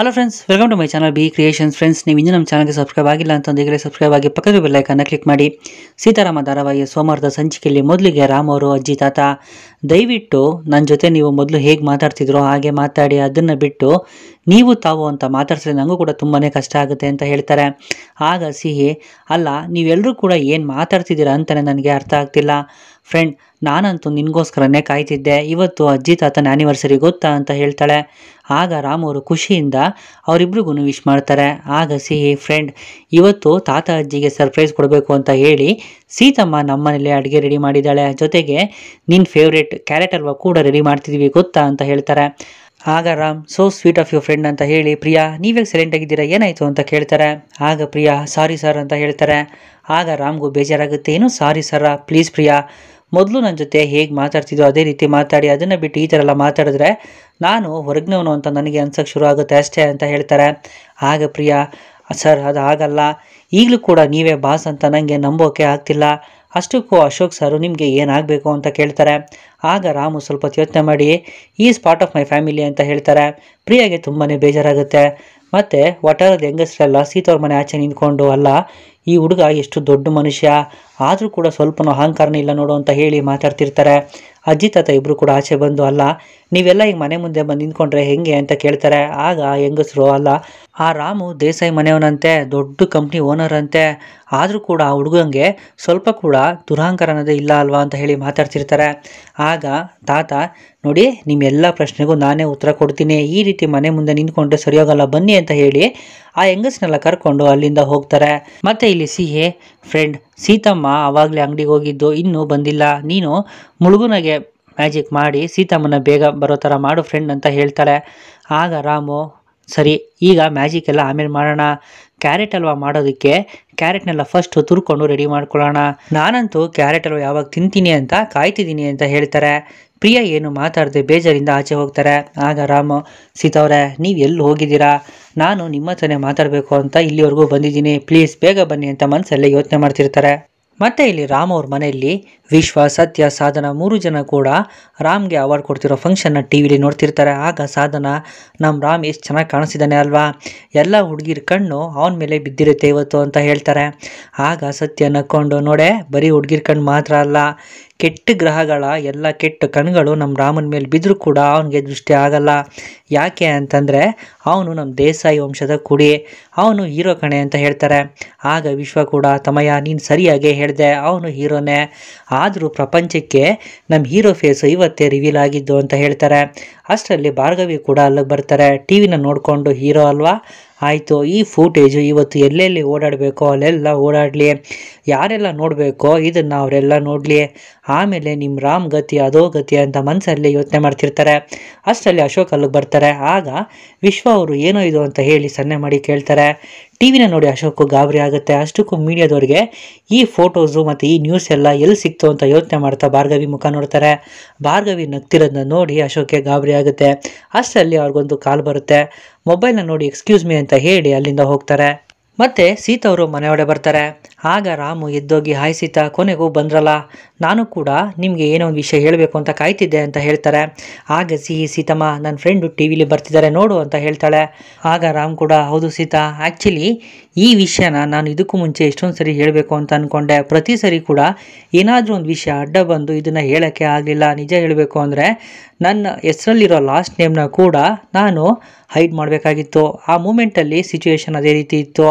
Hello friends, welcome to my channel B creations. Friends, ನೀವು ಇನ್ನೂ ನಮ್ಮ ಚಾನಲ್ಗೆ ಸಬ್ಸ್ಕ್ರೈಬ್ ಆಗಿಲ್ಲ ಅಂತಂದು ಈಗಲೇ ಸಬ್ಸ್ಕ್ರೈಬ್ ಆಗಿ ಪಕ್ಕದ ಬೆಲ್ ಐಕಾನ್ನ ಕ್ಲಿಕ್ ಮಾಡಿ. ಸೀತಾರಾಮ ಧಾರಾವಾಹಿಯ ಸೋಮವಾರದ ಸಂಚಿಕೆಯಲ್ಲಿ ಮೊದಲಿಗೆ ರಾಮ್ ಅವರು ಅಜ್ಜಿ ತಾತ ದಯವಿಟ್ಟು ನನ್ನ ಜೊತೆ ನೀವು ಮೊದಲು ಹೇಗೆ ಮಾತಾಡ್ತಿದ್ರೋ ಹಾಗೆ ಮಾತಾಡಿ, ಅದನ್ನು ಬಿಟ್ಟು ನೀವು ತಾವು ಅಂತ ಮಾತಾಡ್ಸಿದ್ರೆ ನನಗೂ ಕೂಡ ತುಂಬಾ ಕಷ್ಟ ಆಗುತ್ತೆ ಅಂತ ಹೇಳ್ತಾರೆ. ಆಗ ಸಿಹಿ, ಅಲ್ಲ ನೀವೆಲ್ಲರೂ ಕೂಡ ಏನು ಮಾತಾಡ್ತಿದ್ದೀರಾ ಅಂತಲೇ ನನಗೆ ಅರ್ಥ ಆಗ್ತಿಲ್ಲ ಫ್ರೆಂಡ್, ನಾನಂತೂ ನಿನಗೋಸ್ಕರನೇ ಕಾಯ್ತಿದ್ದೆ, ಇವತ್ತು ಅಜ್ಜಿ ತಾತನ ಆ್ಯನಿವರ್ಸರಿ ಗೊತ್ತಾ ಅಂತ ಹೇಳ್ತಾಳೆ. ಆಗ ರಾಮ್ ಅವರು ಖುಷಿಯಿಂದ ಅವರಿಬ್ರಿಗೂ ವಿಶ್ ಮಾಡ್ತಾರೆ. ಆಗ ಸಿಹಿ, ಫ್ರೆಂಡ್ ಇವತ್ತು ತಾತ ಅಜ್ಜಿಗೆ ಸರ್ಪ್ರೈಸ್ ಕೊಡಬೇಕು ಅಂತ ಹೇಳಿ ಸೀತಮ್ಮ ನಮ್ಮನೇಲಿ ಅಡುಗೆ ರೆಡಿ ಮಾಡಿದ್ದಾಳೆ, ಜೊತೆಗೆ ನಿನ್ನ ಫೇವ್ರೇಟ್ ಕ್ಯಾರೆಟ್ ಹಲ್ವಾ ಕೂಡ ರೆಡಿ ಮಾಡ್ತಿದ್ದೀವಿ ಗೊತ್ತಾ ಅಂತ ಹೇಳ್ತಾರೆ. ಆಗ Ram, so sweet of your friend ಅಂತ ಹೇಳಿ, ಪ್ರಿಯಾ ನೀವೇ ಸೈಲೆಂಟ್ ಆಗಿದ್ದೀರಾ, ಏನಾಯಿತು ಅಂತ ಕೇಳ್ತಾರೆ. ಆಗ ಪ್ರಿಯಾ ಸಾರಿ ಸರ್ ಅಂತ ಹೇಳ್ತಾರೆ. ಆಗ ರಾಮ್ಗೂ ಬೇಜಾರಾಗುತ್ತೆ. ಏನು ಸಾರಿ ಸರ, ಪ್ಲೀಸ್ ಪ್ರಿಯಾ ಮೊದಲು ನನ್ನ ಜೊತೆ ಹೇಗೆ ಮಾತಾಡ್ತಿದ್ದೋ ಅದೇ ರೀತಿ ಮಾತಾಡಿ, ಅದನ್ನು ಬಿಟ್ಟು ಈ ಥರ ಎಲ್ಲ ಮಾತಾಡಿದ್ರೆ ನಾನು ಹೊರಗಿನವನು ಅಂತ ನನಗೆ ಅನ್ಸೋಕ್ಕೆ ಶುರು ಆಗುತ್ತೆ ಅಷ್ಟೇ ಅಂತ ಹೇಳ್ತಾರೆ. ಆಗ ಪ್ರಿಯಾ, ಸರ್ ಅದು ಆಗಲ್ಲ, ಈಗಲೂ ಕೂಡ ನೀವೇ ಬಾಸ್ ಅಂತ ನನಗೆ ನಂಬೋಕೆ ಆಗ್ತಿಲ್ಲ, ಅಷ್ಟಕ್ಕೂ ಅಶೋಕ್ ಸರು ನಿಮಗೆ ಏನಾಗಬೇಕು ಅಂತ ಕೇಳ್ತಾರೆ. ಆಗ ರಾಮು ಸ್ವಲ್ಪ ಯೋಚನೆ ಮಾಡಿ, is part of my family ಅಂತ ಹೇಳ್ತಾರೆ. ಪ್ರಿಯಾಗೆ ತುಂಬಾ ಬೇಜಾರಾಗುತ್ತೆ. ಮತ್ತು ಒಟ್ಟಾರದ ಹೆಂಗಸರೆಲ್ಲ ಸೀತವ್ರ ಮನೆ ಆಚೆ ನಿಂತ್ಕೊಂಡು, ಅಲ್ಲ ಈ ಹುಡುಗ ಎಷ್ಟು ದೊಡ್ಡ ಮನುಷ್ಯ, ಆದರೂ ಕೂಡ ಸ್ವಲ್ಪನೂ ಅಹಂಕಾರನೇ ಇಲ್ಲ ನೋಡು ಅಂತ ಹೇಳಿ ಮಾತಾಡ್ತಿರ್ತಾರೆ. ಅಜ್ಜಿ ತಾತ ಇಬ್ಬರು ಕೂಡ ಆಚೆ ಬಂದು, ಅಲ್ಲ ನೀವೆಲ್ಲ ಈಗ ಮನೆ ಮುಂದೆ ಬಂದು ನಿಂತ್ಕೊಂಡ್ರೆ ಹೆಂಗೆ ಅಂತ ಕೇಳ್ತಾರೆ. ಆಗ ಹೆಂಗಸರು, ಅಲ್ಲ ಆ ರಾಮು ದೇಸಾಯಿ ಮನೆಯವನಂತೆ, ದೊಡ್ಡ ಕಂಪ್ನಿ ಓನರ್ ಅಂತೆ, ಆದರೂ ಕೂಡ ಆ ಹುಡುಗಂಗೆ ಸ್ವಲ್ಪ ಕೂಡ ದುರಹಂಕಾರ ಅನ್ನೋದೇ ಇಲ್ಲ ಅಲ್ವಾ ಅಂತ ಹೇಳಿ ಮಾತಾಡ್ತಿರ್ತಾರೆ. ಆಗ ತಾತ, ನೋಡಿ ನಿಮ್ಮೆಲ್ಲ ಪ್ರಶ್ನೆಗೂ ನಾನೇ ಉತ್ತರ ಕೊಡ್ತೀನಿ, ಈ ರೀತಿ ಮನೆ ಮುಂದೆ ನಿಂತ್ಕೊಂಡ್ರೆ ಸರಿಯೋಗಲ್ಲ, ಬನ್ನಿ ಅಂತ ಹೇಳಿ ಆ ಹೆಂಗಸನ್ನೆಲ್ಲ ಕರ್ಕೊಂಡು ಅಲ್ಲಿಂದ ಹೋಗ್ತಾರೆ. ಮತ್ತು ಇಲ್ಲಿ ಸಿಹಿ, ಫ್ರೆಂಡ್ ಸೀತಮ್ಮ ಆವಾಗಲೇ ಅಂಗಡಿಗೆ ಹೋಗಿದ್ದು ಇನ್ನೂ ಬಂದಿಲ್ಲ, ನೀನು ಮುಳುಗುನಾಗೆ ಮ್ಯಾಜಿಕ್ ಮಾಡಿ ಸೀತಮ್ಮನ ಬೇಗ ಬರೋ ಥರ ಮಾಡು ಫ್ರೆಂಡ್ ಅಂತ ಹೇಳ್ತಾಳೆ. ಆಗ ರಾಮು, ಸರಿ ಈಗ ಮ್ಯಾಜಿಕ್ ಎಲ್ಲ ಆಮೇಲೆ ಮಾಡೋಣ, ಕ್ಯಾರೆಟ್ ಹಲ್ವಾ ಮಾಡೋದಕ್ಕೆ ಕ್ಯಾರೆಟ್ನೆಲ್ಲ ಫಸ್ಟ್ ತುರ್ಕೊಂಡು ರೆಡಿ ಮಾಡ್ಕೊಳ್ಳೋಣ, ನಾನಂತೂ ಕ್ಯಾರೆಟ್ ಹಲ್ವಾ ಯಾವಾಗ ತಿಂತೀನಿ ಅಂತ ಕಾಯ್ತಿದ್ದೀನಿ ಅಂತ ಹೇಳ್ತಾರೆ. ಪ್ರಿಯಾ ಏನು ಮಾತಾಡದೆ ಬೇಜಾರಿಂದ ಆಚೆ ಹೋಗ್ತಾರೆ. ಆಗ ರಾಮು, ಸೀತವ್ರೆ ನೀವು ಎಲ್ಲಿ ಹೋಗಿದ್ದೀರಾ, ನಾನು ನಿಮ್ಮ ಹತ್ರನೇ ಮಾತಾಡಬೇಕು ಅಂತ ಇಲ್ಲಿವರೆಗೂ ಬಂದಿದ್ದೀನಿ, ಪ್ಲೀಸ್ ಬೇಗ ಬನ್ನಿ ಅಂತ ಮನಸ್ಸಲ್ಲೇ ಯೋಚನೆ ಮಾಡ್ತಿರ್ತಾರೆ. ಮತ್ತು ಇಲ್ಲಿ ರಾಮ್ ಅವ್ರ ಮನೆಯಲ್ಲಿ ವಿಶ್ವ, ಸತ್ಯ, ಸಾಧನ 3 ಜನ ಕೂಡ ರಾಮ್ಗೆ ಅವಾರ್ಡ್ ಕೊಡ್ತಿರೋ ಫಂಕ್ಷನ್ನ ಟಿ ವಿಲಿ ನೋಡ್ತಿರ್ತಾರೆ. ಆಗ ಸಾಧನ, ನಮ್ಮ ರಾಮ್ ಎಷ್ಟು ಚೆನ್ನಾಗಿ ಕಾಣಿಸ್ತಿದ್ದಾನೆ ಅಲ್ವಾ, ಎಲ್ಲ ಹುಡುಗಿರ ಕಣ್ಣು ಅವನ ಮೇಲೆ ಬಿದ್ದಿರುತ್ತೆ ಇವತ್ತು ಅಂತ ಹೇಳ್ತಾರೆ. ಆಗ ಸತ್ಯ ನಕ್ಕೊಂಡು, ನೋಡೆ ಬರೀ ಹುಡುಗಿರ ಕಣ್ಣು ಮಾತ್ರ ಅಲ್ಲ, ಕೆಟ್ಟ ಗ್ರಹಗಳ ಎಲ್ಲ ಕೆಟ್ಟ ಕಣ್ಗಳು ನಮ್ಮ ರಾಮನ ಮೇಲೆ ಬಿದ್ದರೂ ಕೂಡ ಅವನಿಗೆ ದೃಷ್ಟಿ ಆಗಲ್ಲ, ಯಾಕೆ ಅಂತಂದರೆ ಅವನು ನಮ್ಮ ದೇಸಾಯಿ ವಂಶದ ಕುಡಿ, ಅವನು ಹೀರೋ ಕಣೆ ಅಂತ ಹೇಳ್ತಾರೆ. ಆಗ ವಿಶ್ವ ಕೂಡ, ತಮಯ್ಯ ನೀನು ಸರಿಯಾಗಿ ಹೇಳಿದೆ, ಅವನು ಹೀರೋನೇ, ಆದರೂ ಪ್ರಪಂಚಕ್ಕೆ ನಮ್ಮ ಹೀರೋ ಫೇಸು ಇವತ್ತೇ ರಿವೀಲ್ ಆಗಿದ್ದು ಅಂತ ಹೇಳ್ತಾರೆ. ಅಷ್ಟರಲ್ಲಿ ಭಾರ್ಗವಿ ಕೂಡ ಅಲ್ಲಿಗೆ ಬರ್ತಾರೆ. ಟಿ ವಿನ ನೋಡಿಕೊಂಡು, ಹೀರೋ ಅಲ್ವಾ, ಆಯಿತು ಈ ಫೂಟೇಜು ಇವತ್ತು ಎಲ್ಲೆಲ್ಲಿ ಓಡಾಡಬೇಕೋ ಅಲ್ಲೆಲ್ಲ ಓಡಾಡಲಿ, ಯಾರೆಲ್ಲ ನೋಡಬೇಕೋ ಇದನ್ನು ಅವರೆಲ್ಲ ನೋಡಲಿ, ಆಮೇಲೆ ನಿಮ್ಮ ರಾಮ್ ಗತಿ ಅದೋ ಗತಿ ಅಂತ ಮನಸ್ಸಲ್ಲಿ ಯೋಚನೆ ಮಾಡ್ತಿರ್ತಾರೆ. ಅಷ್ಟರಲ್ಲಿ ಅಶೋಕ್ ಅಲ್ಲಿಗೆ ಬರ್ತಾರೆ. ಆಗ ವಿಶ್ವ ಅವರು ಏನೋ ಇದು ಅಂತ ಹೇಳಿ ಸನ್ನೆ ಮಾಡಿ ಕೇಳ್ತಾರೆ. ಟಿ ವಿನ ನೋಡಿ ಅಶೋಕ್ ಗಾಬರಿ ಆಗುತ್ತೆ. ಅಷ್ಟಕ್ಕೂ ಮೀಡಿಯಾದವ್ರಿಗೆ ಈ ಫೋಟೋಸು ಮತ್ತು ಈ ನ್ಯೂಸ್ ಎಲ್ಲ ಎಲ್ಲಿ ಸಿಕ್ತು ಅಂತ ಯೋಚನೆ ಮಾಡ್ತಾ ಭಾರ್ಗವಿ ಮುಖ ನೋಡ್ತಾರೆ. ಭಾರ್ಗವಿ ನಗ್ತಿರೋದನ್ನ ನೋಡಿ ಅಶೋಕ್ಗೆ ಗಾಬರಿ ಆಗುತ್ತೆ. ಅಷ್ಟರಲ್ಲಿ ಅವ್ರಿಗೊಂದು ಕಾಲ್ ಬರುತ್ತೆ. ಮೊಬೈಲ್ನ ನೋಡಿ ಎಕ್ಸ್ಕ್ಯೂಸ್ ಮೀ ಅಂತ ಹೇಳಿ ಅಲ್ಲಿಂದ ಹೋಗ್ತಾರೆ. ಮತ್ತು ಸೀತವರು ಮನೆಯೊಳಗೆ ಬರ್ತಾರೆ. ಆಗ ರಾಮು ಎದ್ದೋಗಿ, ಹಾಯ್ ಸೀತಾ ಕೊನೆಗೂ ಬಂದ್ರಲ್ಲ, ನಾನು ಕೂಡ ನಿಮಗೆ ಏನೋ ಒಂದು ವಿಷಯ ಹೇಳಬೇಕು ಅಂತ ಕಾಯ್ತಿದ್ದೆ ಅಂತ ಹೇಳ್ತಾರೆ. ಆಗ ಸಿಹಿ, ಸೀತಮ್ಮ ನನ್ನ ಫ್ರೆಂಡು ಟಿ ವಿಲಿ ಬರ್ತಿದ್ದಾರೆ ನೋಡು ಅಂತ ಹೇಳ್ತಾಳೆ. ಆಗ ರಾಮ್ ಕೂಡ, ಹೌದು ಸೀತಾ, ಆ್ಯಕ್ಚುಲಿ ಈ ವಿಷಯನ ನಾನು ಇದಕ್ಕೂ ಮುಂಚೆ ಎಷ್ಟೊಂದು ಸರಿ ಹೇಳಬೇಕು ಅಂತ ಅಂದ್ಕೊಂಡೆ, ಪ್ರತಿ ಸರಿ ಕೂಡ ಏನಾದರೂ ಒಂದು ವಿಷಯ ಅಡ್ಡ ಬಂದು ಇದನ್ನು ಹೇಳೋಕ್ಕೆ ಆಗಲಿಲ್ಲ, ನಿಜ ಹೇಳಬೇಕು ಅಂದರೆ ನನ್ನ ಹೆಸರಲ್ಲಿರೋ ಲಾಸ್ಟ್ ನೇಮ್ನ ಕೂಡ ನಾನು ಹೈಡ್ ಮಾಡಬೇಕಾಗಿತ್ತು, ಆ ಮೂಮೆಂಟಲ್ಲಿ ಸಿಚುವೇಶನ್ ಅದೇ ರೀತಿ ಇತ್ತು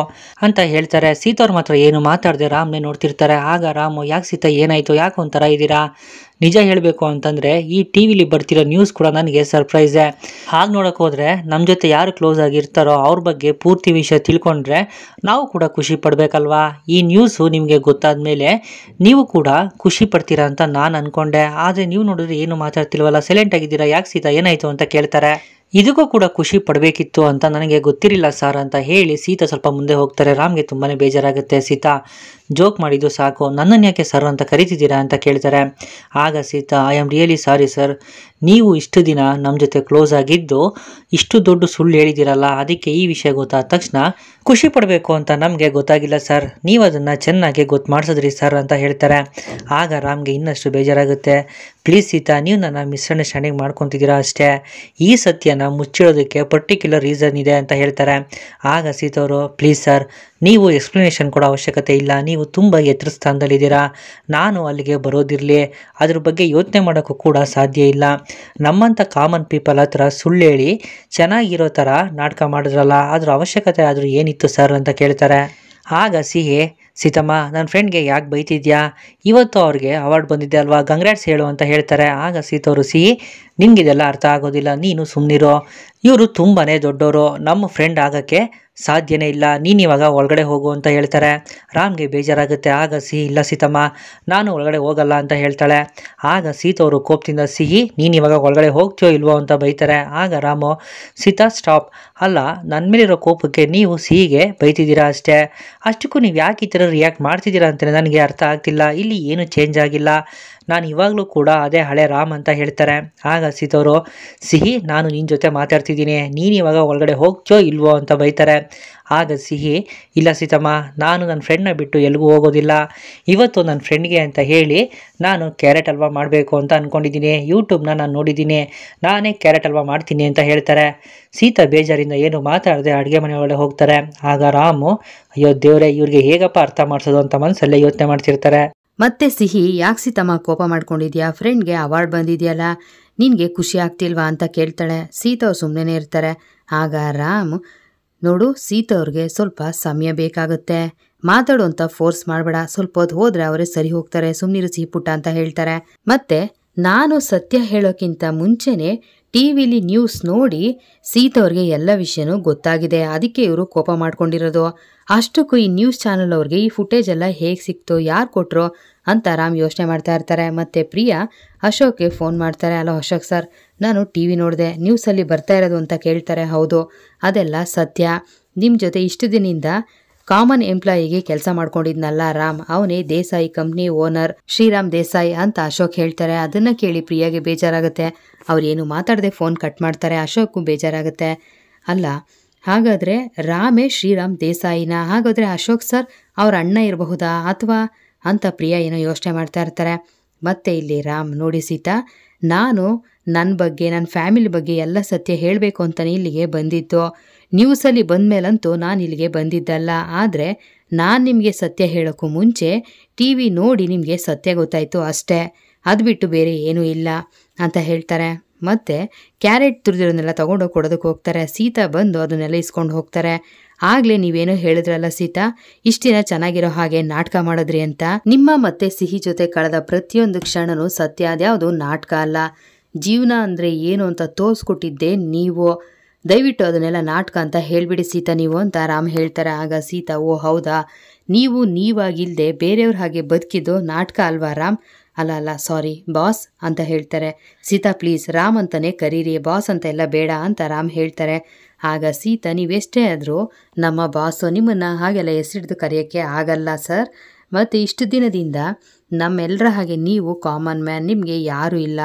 ಅಂತ ಹೇಳ್ತಾರೆ. ಸೀತವ್ರು ಮಾತ್ರ ಏನು ಮಾತಾಡದೆ ರಾಮ್ನೇ ನೋಡ್ತಿರ್ತಾರೆ. ಆಗ ರಾಮು, ಯಾಕೆ ಸೀತಾ ಏನಾಯಿತು, ಯಾಕೆ ಒಂಥರ ಇದ್ದೀರಾ, ನಿಜ ಹೇಳಬೇಕು ಅಂತಂದರೆ ಈ ಟಿ ವಿಲಿ ಬರ್ತಿರೋ ನ್ಯೂಸ್ ಕೂಡ ನನಗೆ ಸರ್ಪ್ರೈಸೇ, ಹಾಗೆ ನೋಡೋಕೆ ಹೋದರೆ ನಮ್ಮ ಜೊತೆ ಯಾರು ಕ್ಲೋಸ್ ಆಗಿರ್ತಾರೋ ಅವ್ರ ಬಗ್ಗೆ ಪೂರ್ತಿ ವಿಷಯ ತಿಳ್ಕೊಂಡ್ರೆ ನಾವು ಕೂಡ ಖುಷಿ ಪಡಬೇಕಲ್ವಾ, ಈ ನ್ಯೂಸು ನಿಮಗೆ ಗೊತ್ತಾದ ಮೇಲೆ ನೀವು ಕೂಡ ಖುಷಿ ಪಡ್ತೀರಾ ಅಂತ ನಾನು ಅಂದ್ಕೊಂಡೆ, ಆದರೆ ನೀವು ನೋಡಿದ್ರೆ ಏನು ಮಾತಾಡ್ತಿಲ್ವಲ್ಲ, ಸೈಲೆಂಟ್ ಆಗಿದ್ದೀರಾ, ಯಾಕೆ ಸೀತಾ ಏನಾಯಿತು ಅಂತ ಕೇಳ್ತಾರೆ. ಇದಕ್ಕೂ ಕೂಡ ಖುಷಿ ಪಡಬೇಕಿತ್ತು ಅಂತ ನನಗೆ ಗೊತ್ತಿರಲಿಲ್ಲ ಸರ್ ಅಂತ ಹೇಳಿ ಸೀತಾ ಸ್ವಲ್ಪ ಮುಂದೆ ಹೋಗ್ತಾರೆ. ರಾಮ್ಗೆ ತುಂಬಾ ಬೇಜಾರಾಗುತ್ತೆ. ಸೀತಾ ಜೋಕ್ ಮಾಡಿದ್ದು ಸಾಕು, ನನ್ನನ್ನು ಯಾಕೆ ಸರ್ ಅಂತ ಕರಿತಿದ್ದೀರಾ ಅಂತ ಕೇಳ್ತಾರೆ. ಆಗ Sita, I am really sorry sir, ನೀವು ಇಷ್ಟು ದಿನ ನಮ್ಮ ಜೊತೆ ಕ್ಲೋಸ್ ಆಗಿದ್ದು ಇಷ್ಟು ದೊಡ್ಡ ಸುಳ್ಳು ಹೇಳಿದ್ದೀರಲ್ಲ, ಅದಕ್ಕೆ ಈ ವಿಷಯ ಗೊತ್ತಾದ ತಕ್ಷಣ ಖುಷಿ ಪಡಬೇಕು ಅಂತ ನಮಗೆ ಗೊತ್ತಾಗಿಲ್ಲ ಸರ್, ನೀವು ಅದನ್ನು ಚೆನ್ನಾಗಿ ಗೊತ್ತು ಮಾಡಿಸಿದ್ರಿ ಸರ್ ಅಂತ ಹೇಳ್ತಾರೆ. ಆಗ ರಾಮ್ಗೆ ಇನ್ನಷ್ಟು ಬೇಜಾರಾಗುತ್ತೆ. ಪ್ಲೀಸ್ ಸೀತಾ, ನೀವು ನನ್ನ ಮಿಸ್ಅಂಡರ್ಸ್ಟ್ಯಾಂಡಿಂಗ್ ಮಾಡ್ಕೊತಿದ್ದೀರಾ ಅಷ್ಟೇ. ಈ ಸತ್ಯನ ಮುಚ್ಚಿಡೋದಕ್ಕೆ ಪರ್ಟಿಕ್ಯುಲರ್ ರೀಸನ್ ಇದೆ ಅಂತ ಹೇಳ್ತಾರೆ. ಆಗ ಸೀತಾ ಅವರು, ಪ್ಲೀಸ್ ಸರ್, ನೀವು ಎಕ್ಸ್ಪ್ಲನೇಷನ್ ಕೊಡೋ ಅವಶ್ಯಕತೆ ಇಲ್ಲ. ನೀವು ತುಂಬ ಎತ್ತರ ಸ್ಥಾನದಲ್ಲಿದ್ದೀರಾ. ನಾನು ಅಲ್ಲಿಗೆ ಬರೋದಿರಲಿ, ಅದ್ರ ಬಗ್ಗೆ ಯೋಚನೆ ಮಾಡೋಕ್ಕೂ ಕೂಡ ಸಾಧ್ಯ ಇಲ್ಲ. ನಮ್ಮಂಥ ಕಾಮನ್ ಪೀಪಲ್ ಹತ್ರ ಸುಳ್ಳು ಹೇಳಿ ಚೆನ್ನಾಗಿರೋ ಥರ ನಾಟಕ ಮಾಡಿದ್ರಲ್ಲ, ಅದ್ರ ಅವಶ್ಯಕತೆ ಆದರೂ ಏನಿತ್ತು ಸರ್ ಅಂತ ಕೇಳ್ತಾರೆ. ಆಗ ಸಿಹಿ, ಸೀತಮ್ಮ, ನನ್ನ ಫ್ರೆಂಡ್ಗೆ ಯಾಕೆ ಬೈತಿದ್ಯಾ? ಇವತ್ತು ಅವ್ರಿಗೆ ಅವಾರ್ಡ್ ಬಂದಿದೆ ಅಲ್ವಾ, ಕಂಗ್ರಾಟ್ಸ್ ಹೇಳು ಅಂತ ಹೇಳ್ತಾರೆ. ಆಗ ಸೀತವರು, ಸಿಹಿ, ನಿಮಗಿದೆಲ್ಲ ಅರ್ಥ ಆಗೋದಿಲ್ಲ, ನೀನು ಸುಮ್ಮನಿರೋ. ಇವರು ತುಂಬಾ ದೊಡ್ಡವರು, ನಮ್ಮ ಫ್ರೆಂಡ್ ಆಗೋಕ್ಕೆ ಸಾಧ್ಯನೇ ಇಲ್ಲ. ನೀನು ಇವಾಗ ಒಳಗಡೆ ಹೋಗು ಅಂತ ಹೇಳ್ತಾರೆ. ರಾಮ್ಗೆ ಬೇಜಾರಾಗುತ್ತೆ. ಆಗ ಸಿಹಿ, ಇಲ್ಲ ಸೀತಮ್ಮ, ನಾನು ಒಳಗಡೆ ಹೋಗಲ್ಲ ಅಂತ ಹೇಳ್ತಾಳೆ. ಆಗ ಸೀತವರು ಕೋಪದಿಂದ, ಸಿಹಿ, ನೀನು ಇವಾಗ ಒಳಗಡೆ ಹೋಗ್ತೀಯೋ ಇಲ್ವೋ ಅಂತ ಬೈತಾರೆ. ಆಗ ರಾಮು, ಸೀತಾ ಸ್ಟಾಪ್. ಅಲ್ಲ, ನನ್ನ ಮೇಲಿರೋ ಕೋಪಕ್ಕೆ ನೀವು ಸಿಹಿಗೆ ಬೈತಿದ್ದೀರಾ ಅಷ್ಟೇ. ಅಷ್ಟಕ್ಕೂ ನೀವು ಯಾಕೆ ಈ ಥರ ರಿಯಾಕ್ಟ್ ಮಾಡ್ತಿದ್ದೀರಾ ಅಂತಲೇ ನನಗೆ ಅರ್ಥ ಆಗ್ತಿಲ್ಲ. ಇಲ್ಲಿ ಏನು ಚೇಂಜ್ ಆಗಿಲ್ಲ, ನಾನು ಇವಾಗಲೂ ಕೂಡ ಅದೇ ಹಳೆ ರಾಮ್ ಅಂತ ಹೇಳ್ತಾರೆ. ಆಗ ಸೀತವರು, ಸಿಹಿ, ನಾನು ನಿನ್ನ ಜೊತೆ ಮಾತಾಡ್ತಿದ್ದೀನಿ, ನೀನು ಇವಾಗ ಒಳಗಡೆ ಹೋಗ್ತೀಯೋ ಇಲ್ವೋ ಅಂತ ಬೈತಾರೆ. ಆಗ ಸಿಹಿ, ಇಲ್ಲ ಸೀತಮ್ಮ, ನಾನು ನನ್ನ ಫ್ರೆಂಡ್ನ ಬಿಟ್ಟು ಎಲ್ಲಿಗೂ ಹೋಗೋದಿಲ್ಲ. ಇವತ್ತು ನನ್ನ ಫ್ರೆಂಡ್ಗೆ ಅಂತ ಹೇಳಿ ನಾನು ಕ್ಯಾರೆಟ್ ಹಲ್ವಾ ಮಾಡಬೇಕು ಅಂತ ಅಂದ್ಕೊಂಡಿದ್ದೀನಿ. ಯೂಟ್ಯೂಬ್ನ ನಾನು ನೋಡಿದ್ದೀನಿ, ನಾನೇ ಕ್ಯಾರೆಟ್ ಹಲ್ವಾ ಮಾಡ್ತೀನಿ ಅಂತ ಹೇಳ್ತಾರೆ. ಸೀತಾ ಬೇಜಾರಿಂದ ಏನು ಮಾತಾಡದೆ ಅಡುಗೆ ಮನೆ ಒಳಗಡೆ ಹೋಗ್ತಾರೆ. ಆಗ ರಾಮು, ಅಯ್ಯೋ ದೇವರೇ, ಇವ್ರಿಗೆ ಹೇಗಪ್ಪ ಅರ್ಥ ಮಾಡಿಸೋದು ಅಂತ ಮನಸ್ಸಲ್ಲೇ ಯೋಚನೆ ಮಾಡ್ತಿರ್ತಾರೆ. ಮತ್ತೆ ಸಿಹಿ, ಯಾಕೆ ಸೀತಮ್ಮ ಕೋಪ ಮಾಡ್ಕೊಂಡಿದ್ಯಾ? ಫ್ರೆಂಡ್ಗೆ ಅವಾರ್ಡ್ ಬಂದಿದೆಯಲ್ಲ, ನಿನಗೆ ಖುಷಿ ಆಗ್ತಿಲ್ವಾ ಅಂತ ಕೇಳ್ತಾಳೆ. ಸೀತಾ ಅವ್ರು ಸುಮ್ಮನೆ ಇರ್ತಾರೆ. ಆಗ ರಾಮ್, ನೋಡು ಸೀತಾ ಅವ್ರಿಗೆ ಸ್ವಲ್ಪ ಸಮಯ ಬೇಕಾಗುತ್ತೆ, ಮಾತಾಡು ಅಂತ ಫೋರ್ಸ್ ಮಾಡಬೇಡ, ಸ್ವಲ್ಪ ಹೊತ್ತು ಹೋದ್ರೆ ಅವರೇ ಸರಿ ಹೋಗ್ತಾರೆ, ಸುಮ್ಮನಿರು ಸಿಹಿ ಪುಟ್ಟ ಅಂತ ಹೇಳ್ತಾರೆ. ಮತ್ತೆ ನಾನು ಸತ್ಯ ಹೇಳೋಕ್ಕಿಂತ ಮುಂಚೆನೆ ಟಿವಿಲಿ ನ್ಯೂಸ್ ನೋಡಿ ಸೀತಾ ಅವ್ರಿಗೆ ಎಲ್ಲ ವಿಷಯನೂ ಗೊತ್ತಾಗಿದೆ, ಅದಕ್ಕೆ ಇವರು ಕೋಪ ಮಾಡ್ಕೊಂಡಿರೋದು. ಅಷ್ಟಕ್ಕೂ ಈ ನ್ಯೂಸ್ ಚಾನಲ್ ಅವ್ರಿಗೆ ಈ ಫುಟೇಜ್ ಎಲ್ಲ ಹೇಗೆ ಸಿಕ್ತೋ, ಯಾರು ಕೊಟ್ರೋ ಅಂತ ರಾಮ್ ಯೋಚನೆ ಮಾಡ್ತಾ ಇರ್ತಾರೆ. ಮತ್ತೆ ಪ್ರಿಯಾ ಅಶೋಕ್ಗೆ ಫೋನ್ ಮಾಡ್ತಾರೆ. ಅಲೋ ಅಶೋಕ್ ಸರ್, ನಾನು ಟಿವಿ ನೋಡಿದೆ, ನ್ಯೂಸಲ್ಲಿ ಬರ್ತಾ ಇರೋದು ಅಂತ ಕೇಳ್ತಾರೆ. ಹೌದು, ಅದೆಲ್ಲ ಸತ್ಯ. ನಿಮ್ಮ ಜೊತೆ ಇಷ್ಟು ದಿನದಿಂದ ಕಾಮನ್ ಎಂಪ್ಲಾಯಿಗೆ ಕೆಲಸ ಮಾಡ್ಕೊಂಡಿದ್ನಲ್ಲ ರಾಮ್, ಅವನೇ ದೇಸಾಯಿ ಕಂಪ್ನಿ ಓನರ್ ಶ್ರೀರಾಮ್ ದೇಸಾಯಿ ಅಂತ ಅಶೋಕ್ ಹೇಳ್ತಾರೆ. ಅದನ್ನ ಕೇಳಿ ಪ್ರಿಯಾಗೆ ಬೇಜಾರಾಗುತ್ತೆ. ಅವ್ರೇನು ಮಾತಾಡದೆ ಫೋನ್ ಕಟ್ ಮಾಡ್ತಾರೆ. ಅಶೋಕ್ಗೂ ಬೇಜಾರಾಗುತ್ತೆ. ಅಲ್ಲ, ಹಾಗಾದ್ರೆ ರಾಮೇ ಶ್ರೀರಾಮ್ ದೇಸಾಯಿನ? ಹಾಗಾದ್ರೆ ಅಶೋಕ್ ಸರ್ ಅವ್ರ ಅಣ್ಣ ಇರಬಹುದಾ ಅಥವಾ ಅಂತ ಪ್ರಿಯಾ ಏನೋ ಯೋಚನೆ ಮಾಡ್ತಾ ಇರ್ತಾರೆ. ಮತ್ತೆ ಇಲ್ಲಿ ರಾಮ್, ನೋಡಿ ಸೀತಾ, ನಾನು ನನ್ನ ಬಗ್ಗೆ, ನನ್ನ ಫ್ಯಾಮಿಲಿ ಬಗ್ಗೆ ಎಲ್ಲ ಸತ್ಯ ಹೇಳಬೇಕು ಅಂತಲೇ ಇಲ್ಲಿಗೆ ಬಂದಿದ್ದು. ನ್ಯೂಸಲ್ಲಿ ಬಂದಮೇಲಂತೂ ನಾನು ಇಲ್ಲಿಗೆ ಬಂದಿದ್ದಲ್ಲ. ಆದರೆ ನಾನು ನಿಮಗೆ ಸತ್ಯ ಹೇಳೋಕ್ಕೂ ಮುಂಚೆ ಟಿವಿ ನೋಡಿ ನಿಮಗೆ ಸತ್ಯ ಗೊತ್ತಾಯಿತು ಅಷ್ಟೇ, ಅದು ಬಿಟ್ಟು ಬೇರೆ ಏನೂ ಇಲ್ಲ ಅಂತ ಹೇಳ್ತಾರೆ. ಮತ್ತೆ ಕ್ಯಾರೆಟ್ ತುರಿದಿರೋನ್ನೆಲ್ಲ ತೊಗೊಂಡೋಗಿ ಕೊಡೋದಕ್ಕೆ ಹೋಗ್ತಾರೆ. ಸೀತಾ ಬಂದು ಅದನ್ನೆಲ್ಲ ಇಸ್ಕೊಂಡು ಹೋಗ್ತಾರೆ. ಆಗ್ಲೇ ನೀವೇನೋ ಹೇಳಿದ್ರಲ್ಲ ಸೀತಾ, ಇಷ್ಟು ದಿನ ಚೆನ್ನಾಗಿರೋ ಹಾಗೆ ನಾಟಕ ಮಾಡಿದ್ರಿ ಅಂತ. ನಿಮ್ಮ ಮತ್ತೆ ಸಿಹಿ ಜೊತೆ ಕಳೆದ ಪ್ರತಿಯೊಂದು ಕ್ಷಣನೂ ಸತ್ಯ, ಅದ್ಯಾವುದು ನಾಟಕ ಅಲ್ಲ. ಜೀವನ ಅಂದರೆ ಏನು ಅಂತ ತೋರಿಸ್ಕೊಟ್ಟಿದ್ದೆ ನೀವು. ದಯವಿಟ್ಟು ಅದನ್ನೆಲ್ಲ ನಾಟಕ ಅಂತ ಹೇಳ್ಬಿಡಿ ಸೀತಾ ನೀವು ಅಂತ ರಾಮ್ ಹೇಳ್ತಾರೆ. ಆಗ ಸೀತಾ, ಓ ಹೌದಾ, ನೀವು ನೀವಾಗಿಲ್ದೆ ಬೇರೆಯವ್ರ ಹಾಗೆ ಬದುಕಿದ್ದು ನಾಟಕ ಅಲ್ವಾ ರಾಮ್? ಅಲ್ಲ ಸಾರಿ ಬಾಸ್ ಅಂತ ಹೇಳ್ತಾರೆ. ಸೀತಾ ಪ್ಲೀಸ್ ರಾಮ್ ಅಂತಾನೆ ಕರೀರಿ, ಬಾಸ್ ಅಂತ ಎಲ್ಲ ಬೇಡ ಅಂತ ರಾಮ್ ಹೇಳ್ತಾರೆ. ಆಗ ಸೀತಾ, ನೀವೆಷ್ಟೇ ಆದರೂ ನಮ್ಮ ಬಾಸು, ನಿಮ್ಮನ್ನು ಹಾಗೆಲ್ಲ ಹೆಸರಿಡ್ದು ಕರೆಯೋಕ್ಕೆ ಆಗಲ್ಲ ಸರ್. ಮತ್ತು ಇಷ್ಟು ದಿನದಿಂದ ನಮ್ಮೆಲ್ಲರ ಹಾಗೆ ನೀವು ಕಾಮನ್ ಮ್ಯಾನ್, ನಿಮಗೆ ಯಾರೂ ಇಲ್ಲ,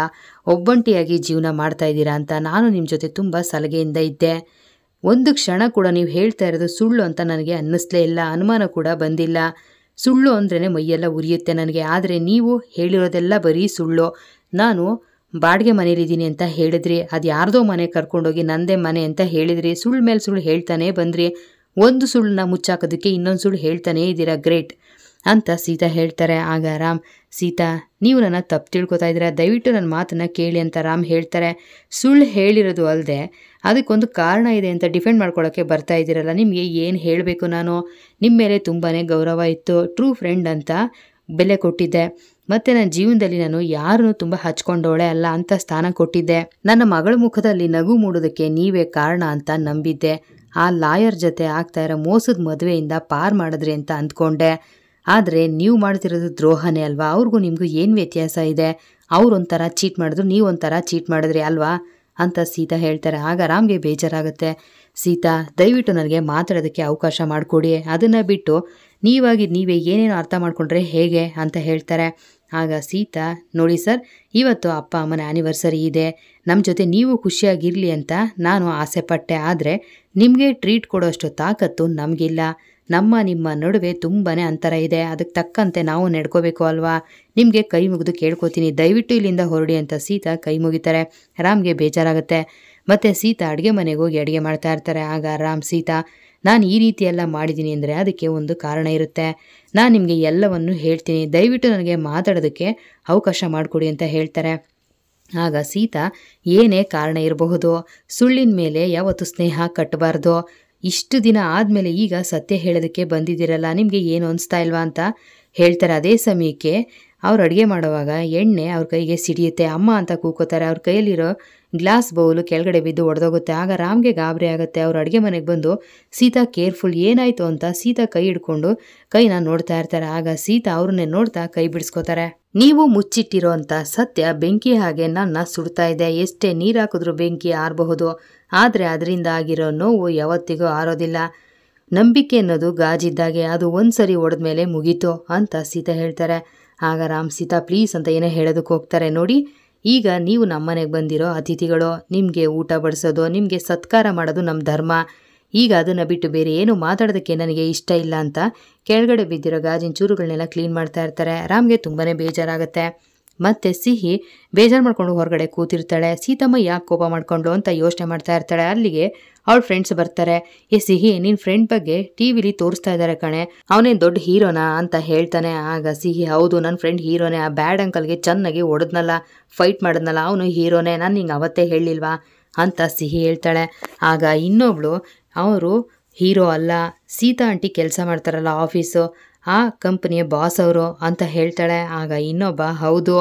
ಒಬ್ಬಂಟಿಯಾಗಿ ಜೀವನ ಮಾಡ್ತಾ ಇದ್ದೀರಾ ಅಂತ ನಾನು ನಿಮ್ಮ ಜೊತೆ ತುಂಬ ಸಲಹೆಯಿಂದ ಇದ್ದೆ. ಒಂದು ಕ್ಷಣ ಕೂಡ ನೀವು ಹೇಳ್ತಾ ಇರೋದು ಸುಳ್ಳು ಅಂತ ನನಗೆ ಅನ್ನಿಸ್ಲೇ ಇಲ್ಲ, ಅನುಮಾನ ಕೂಡ ಬಂದಿಲ್ಲ. ಸುಳ್ಳು ಅಂದ್ರೇ ಮೈಯೆಲ್ಲ ಉರಿಯುತ್ತೆ ನನಗೆ. ಆದರೆ ನೀವು ಹೇಳಿರೋದೆಲ್ಲ ಬರೀ ಸುಳ್ಳು. ನಾನು ಬಾಡಿಗೆ ಮನೇಲಿದ್ದೀನಿ ಅಂತ ಹೇಳಿದ್ರಿ, ಅದು ಯಾರ್ದೋ ಮನೆ ಕರ್ಕೊಂಡೋಗಿ ನಂದೇ ಮನೆ ಅಂತ ಹೇಳಿದ್ರಿ. ಸುಳ್ಳು ಮೇಲೆ ಸುಳ್ಳು ಹೇಳ್ತಾನೆ ಬಂದ್ರಿ. ಒಂದು ಸುಳ್ಳನ್ನ ಮುಚ್ಚಾಕೋದಕ್ಕೆ ಇನ್ನೊಂದು ಸುಳ್ಳು ಹೇಳ್ತಾನೇ ಇದ್ದೀರಾ, ಗ್ರೇಟ್ ಅಂತ ಸೀತಾ ಹೇಳ್ತಾರೆ. ಆಗ ರಾಮ್, ಸೀತಾ ನೀವು ನನ್ನ ತಪ್ಪು ತಿಳ್ಕೊತಾ ಇದ್ದೀರಾ, ದಯವಿಟ್ಟು ನನ್ನ ಮಾತನ್ನು ಕೇಳಿ ಅಂತ ರಾಮ್ ಹೇಳ್ತಾರೆ. ಸುಳ್ಳು ಹೇಳಿರೋದು ಅಲ್ಲದೆ ಅದಕ್ಕೊಂದು ಕಾರಣ ಇದೆ ಅಂತ ಡಿಫೆಂಡ್ ಮಾಡ್ಕೊಳ್ಳೋಕ್ಕೆ ಬರ್ತಾ ಇದ್ದೀರಲ್ಲ, ನಿಮಗೆ ಏನು ಹೇಳಬೇಕು? ನಾನು ನಿಮ್ಮ ಮೇಲೆ ತುಂಬಾ ಗೌರವ ಇತ್ತು, ಟ್ರೂ ಫ್ರೆಂಡ್ ಅಂತ ಬೆಲೆ ಕೊಟ್ಟಿದ್ದೆ. ಮತ್ತು ನನ್ನ ಜೀವನದಲ್ಲಿ ನಾನು ಯಾರನ್ನೂ ತುಂಬ ಹಚ್ಕೊಂಡೋಳೆ ಅಲ್ಲ ಅಂತ ಸ್ಥಾನ ಕೊಟ್ಟಿದ್ದೆ. ನನ್ನ ಮಗಳ ಮುಖದಲ್ಲಿ ನಗು ಮೂಡೋದಕ್ಕೆ ನೀವೇ ಕಾರಣ ಅಂತ ನಂಬಿದ್ದೆ. ಆ ಲಾಯರ್ ಜೊತೆ ಆಗ್ತಾ ಇರೋ ಮೋಸದ ಮದುವೆಯಿಂದ ಪಾರ್ ಮಾಡಿದ್ರಿ ಅಂತ ಅಂದ್ಕೊಂಡೆ. ಆದರೆ ನೀವು ಮಾಡ್ತಿರೋದು ದ್ರೋಹನೇ ಅಲ್ವಾ? ಅವ್ರಿಗೂ ನಿಮಗೂ ಏನು ವ್ಯತ್ಯಾಸ ಇದೆ? ಅವ್ರೊಂಥರ ಚೀಟ್ ಮಾಡಿದ್ರು, ನೀವೊಂಥರ ಚೀಟ್ ಮಾಡಿದ್ರಿ ಅಲ್ವಾ ಅಂತ ಸೀತಾ ಹೇಳ್ತಾರೆ. ಆಗ ರಾಮ್ಗೆ ಬೇಜಾರಾಗುತ್ತೆ. ಸೀತಾ ದಯವಿಟ್ಟು ನನಗೆ ಮಾತಾಡೋದಕ್ಕೆ ಅವಕಾಶ ಮಾಡಿಕೊಡಿ, ಅದನ್ನು ಬಿಟ್ಟು ನೀವೇ ಏನೇನು ಅರ್ಥ ಮಾಡ್ಕೊಂಡ್ರೆ ಹೇಗೆ ಅಂತ ಹೇಳ್ತಾರೆ. ಆಗ ಸೀತಾ, ನೋಡಿ ಸರ್, ಇವತ್ತು ಅಪ್ಪ ಅಮ್ಮನ ಆ್ಯನಿವರ್ಸರಿ ಇದೆ, ನಮ್ಮ ಜೊತೆ ನೀವು ಖುಷಿಯಾಗಿರಲಿ ಅಂತ ನಾನು ಆಸೆ ಪಟ್ಟೆ. ಆದರೆ ನಿಮಗೆ ಟ್ರೀಟ್ ಕೊಡೋಷ್ಟು ತಾಕತ್ತು ನಮಗಿಲ್ಲ. ನಿಮ್ಮ ನಡುವೆ ತುಂಬಾ ಅಂತರ ಇದೆ, ಅದಕ್ಕೆ ತಕ್ಕಂತೆ ನಾವು ನಡ್ಕೋಬೇಕು ಅಲ್ವಾ, ನಿಮಗೆ ಕೈ ಮುಗಿದು ಕೇಳ್ಕೊತೀನಿ, ದಯವಿಟ್ಟು ಇಲ್ಲಿಂದ ಹೊರಡಿ ಅಂತ ಸೀತಾ ಕೈ ಮುಗಿತಾರೆ. ರಾಮ್ಗೆ ಬೇಜಾರಾಗುತ್ತೆ. ಮತ್ತು ಸೀತಾ ಅಡುಗೆ ಮನೆಗೆ ಹೋಗಿ ಅಡುಗೆ ಮಾಡ್ತಾ ಇರ್ತಾರೆ. ಆಗ ರಾಮ್, ಸೀತಾ, ನಾನು ಈ ರೀತಿ ಎಲ್ಲ ಮಾಡಿದ್ದೀನಿ ಅಂದರೆ ಅದಕ್ಕೆ ಒಂದು ಕಾರಣ ಇರುತ್ತೆ, ನಾನು ನಿಮಗೆ ಎಲ್ಲವನ್ನು ಹೇಳ್ತೀನಿ, ದಯವಿಟ್ಟು ನನಗೆ ಮಾತಾಡೋದಕ್ಕೆ ಅವಕಾಶ ಮಾಡಿಕೊಡಿ ಅಂತ ಹೇಳ್ತಾರೆ. ಆಗ ಸೀತಾ, ಏನೇ ಕಾರಣ ಇರಬಹುದು, ಸುಳ್ಳಿನ ಮೇಲೆ ಯಾವತ್ತೂ ಸ್ನೇಹ ಕಟ್ಟಬಾರ್ದು, ಇಷ್ಟು ದಿನ ಆದಮೇಲೆ ಈಗ ಸತ್ಯ ಹೇಳೋದಕ್ಕೆ ಬಂದಿದ್ದೀರಲ್ಲ, ನಿಮಗೆ ಏನು ಅನಿಸ್ತಾ ಇಲ್ವಾ ಅಂತ ಹೇಳ್ತಾರೆ. ಅದೇ ಸಮಯಕ್ಕೆ ಅವ್ರು ಅಡುಗೆ ಮಾಡುವಾಗ ಎಣ್ಣೆ ಅವ್ರ ಕೈಗೆ ಸಿಡಿಯುತ್ತೆ. ಅಮ್ಮ ಅಂತ ಕೂಕೋತಾರೆ. ಅವ್ರ ಕೈಯಲ್ಲಿರೋ ಗ್ಲಾಸ್ ಬೌಲು ಕೆಳಗಡೆ ಬಿದ್ದು ಒಡೆದೋಗುತ್ತೆ. ಆಗ ರಾಮ್ಗೆ ಗಾಬರಿ ಆಗುತ್ತೆ. ಅವ್ರು ಅಡುಗೆ ಮನೆಗೆ ಬಂದು ಸೀತಾ ಕೇರ್ಫುಲ್, ಏನಾಯಿತು ಅಂತ ಸೀತಾ ಕೈ ಹಿಡ್ಕೊಂಡು ಕೈನ ನೋಡ್ತಾ ಇರ್ತಾರೆ. ಆಗ ಸೀತಾ ಅವ್ರನ್ನೇ ನೋಡ್ತಾ ಕೈ ಬಿಡಿಸ್ಕೋತಾರೆ. ನೀವು ಮುಚ್ಚಿಟ್ಟಿರೋ ಅಂಥ ಸತ್ಯ ಬೆಂಕಿ ಹಾಗೆ ನನ್ನ ಸುಡ್ತಾ ಇದೆ, ಎಷ್ಟೇ ನೀರು ಹಾಕಿದ್ರೂ ಬೆಂಕಿ ಆರಬಹುದು, ಆದರೆ ಅದರಿಂದ ಆಗಿರೋ ನೋವು ಯಾವತ್ತಿಗೂ ಆರೋದಿಲ್ಲ, ನಂಬಿಕೆ ಅನ್ನೋದು ಗಾಜಿದ್ದಾಗೆ, ಅದು ಒಂದ್ಸರಿ ಒಡೆದ್ಮೇಲೆ ಮುಗೀತು ಅಂತ ಸೀತಾ ಹೇಳ್ತಾರೆ. ಆಗ ರಾಮ್, ಸೀತಾ ಪ್ಲೀಸ್ ಅಂತ ಏನೋ ಹೇಳೋದಕ್ಕೆ ಹೋಗ್ತಾರೆ. ನೋಡಿ, ಈಗ ನೀವು ನಮ್ಮನೆಗೆ ಬಂದಿರೋ ಅತಿಥಿಗಳು, ನಿಮಗೆ ಊಟ ಬಡಿಸೋದು, ನಿಮಗೆ ಸತ್ಕಾರ ಮಾಡೋದು ನಮ್ಮ ಧರ್ಮ, ಈಗ ಅದನ್ನು ಬಿಟ್ಟು ಬೇರೆ ಏನು ಮಾತಾಡೋದಕ್ಕೆ ನನಗೆ ಇಷ್ಟ ಇಲ್ಲ ಅಂತ ಕೆಳಗಡೆ ಬಿದ್ದಿರೋ ಗಾಜಿನ ಚೂರುಗಳನ್ನೆಲ್ಲ ಕ್ಲೀನ್ ಮಾಡ್ತಾ ಇರ್ತಾರೆ. ರಾಮ್ಗೆ ತುಂಬಾ ಬೇಜಾರಾಗುತ್ತೆ. ಮತ್ತು ಸಿಹಿ ಬೇಜಾರು ಮಾಡ್ಕೊಂಡು ಹೊರಗಡೆ ಕೂತಿರ್ತಾಳೆ. ಸೀತಮ್ಮ ಯಾಕೆ ಕೋಪ ಮಾಡ್ಕೊಂಡು ಅಂತ ಯೋಚನೆ ಮಾಡ್ತಾ ಇರ್ತಾಳೆ. ಅಲ್ಲಿಗೆ ಅವಳ ಫ್ರೆಂಡ್ಸ್ ಬರ್ತಾರೆ. ಸಿಹಿ, ನಿನ್ನ ಫ್ರೆಂಡ್ ಬಗ್ಗೆ ಟಿ ವಿಲಿ ತೋರಿಸ್ತಾ ಇದ್ದಾರೆ ಕಣೆ, ಅವನೇನು ದೊಡ್ಡ ಹೀರೋನಾ ಅಂತ ಹೇಳ್ತಾನೆ. ಆಗ ಸಿಹಿ, ಹೌದು ನನ್ನ ಫ್ರೆಂಡ್ ಹೀರೋನೇ, ಆ ಬ್ಯಾಡ್ ಅಂಕಲ್ಗೆ ಚೆನ್ನಾಗಿ ಹೊಡೆದ್ನಲ್ಲ, ಫೈಟ್ ಮಾಡಿದ್ನಲ್ಲ, ಅವನು ಹೀರೋನೇ, ನಾನು ನಿಂಗೆ ಅವತ್ತೇ ಹೇಳಿಲ್ವಾ ಅಂತ ಸಿಹಿ ಹೇಳ್ತಾಳೆ. ಆಗ ಇನ್ನೊಬ್ಳು, ಅವರು ಹೀರೋ ಅಲ್ಲ, ಸೀತಾ ಆಂಟಿ ಕೆಲಸ ಮಾಡ್ತಾರಲ್ಲ ಆಫೀಸು, ಆ ಕಂಪನಿಯ ಬಾಸ್ ಅವರು ಅಂತ ಹೇಳ್ತಾಳೆ. ಆಗ ಇನ್ನೊಬ್ಬ, ಹೌದು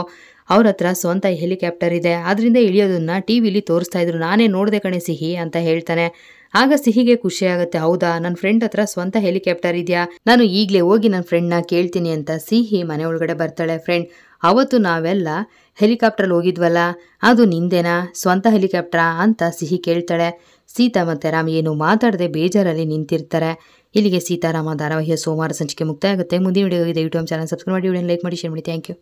ಅವ್ರ ಹತ್ರ ಸ್ವಂತ ಹೆಲಿಕಾಪ್ಟರ್ ಇದೆ, ಅದರಿಂದ ಇಳಿಯೋದನ್ನ ಟಿ ವಿಲಿ ತೋರಿಸ್ತಾ ಇದ್ರು, ನಾನೇ ನೋಡಿದೆ ಕಣೆ ಸಿಹಿ ಅಂತ ಹೇಳ್ತಾನೆ. ಆಗ ಸಿಹಿಗೆ ಖುಷಿ ಆಗುತ್ತೆ. ಹೌದಾ, ನನ್ನ ಫ್ರೆಂಡ್ ಹತ್ರ ಸ್ವಂತ ಹೆಲಿಕಾಪ್ಟರ್ ಇದೆಯಾ, ನಾನು ಈಗಲೇ ಹೋಗಿ ನನ್ನ ಫ್ರೆಂಡ್ನ ಕೇಳ್ತೀನಿ ಅಂತ ಸಿಹಿ ಮನೆ ಒಳಗಡೆ ಬರ್ತಾಳೆ. ಫ್ರೆಂಡ್, ಅವತ್ತು ನಾವೆಲ್ಲ ಹೆಲಿಕಾಪ್ಟ್ರಲ್ಲಿ ಹೋಗಿದ್ವಲ್ಲ, ಅದು ನಿಂದೇನಾ, ಸ್ವಂತ ಹೆಲಿಕಾಪ್ಟ್ರಾ ಅಂತ ಸಿಹಿ ಕೇಳ್ತಾಳೆ. ಸೀತಾ ಮತ್ತು ರಾಮ್ ಏನು ಮಾತಾಡದೆ ಬೇಜಾರಲ್ಲಿ ನಿಂತಿರ್ತಾರೆ. ಇಲ್ಲಿಗೆ ಸೀತಾರಾಮ ಧಾರಾವಾಹಿಯ ಸೋಮವಾರ ಸಂಚಿಕೆ ಮುಕ್ತಾಯ ಆಗುತ್ತೆ. ಮುಂದಿನ ವಿಡಿಯೋಗೆ ದಯವಿಟ್ಟು ನಮ್ಮ ಚಾನಲ್ ಸಬ್ಸ್ಕ್ರೈಬ್ ಮಾಡಿ, ವಿಡಿಯೋನ ಲೈಕ್ ಮಾಡಿ, ಶೇರ್ ಮಾಡಿ. Thank you.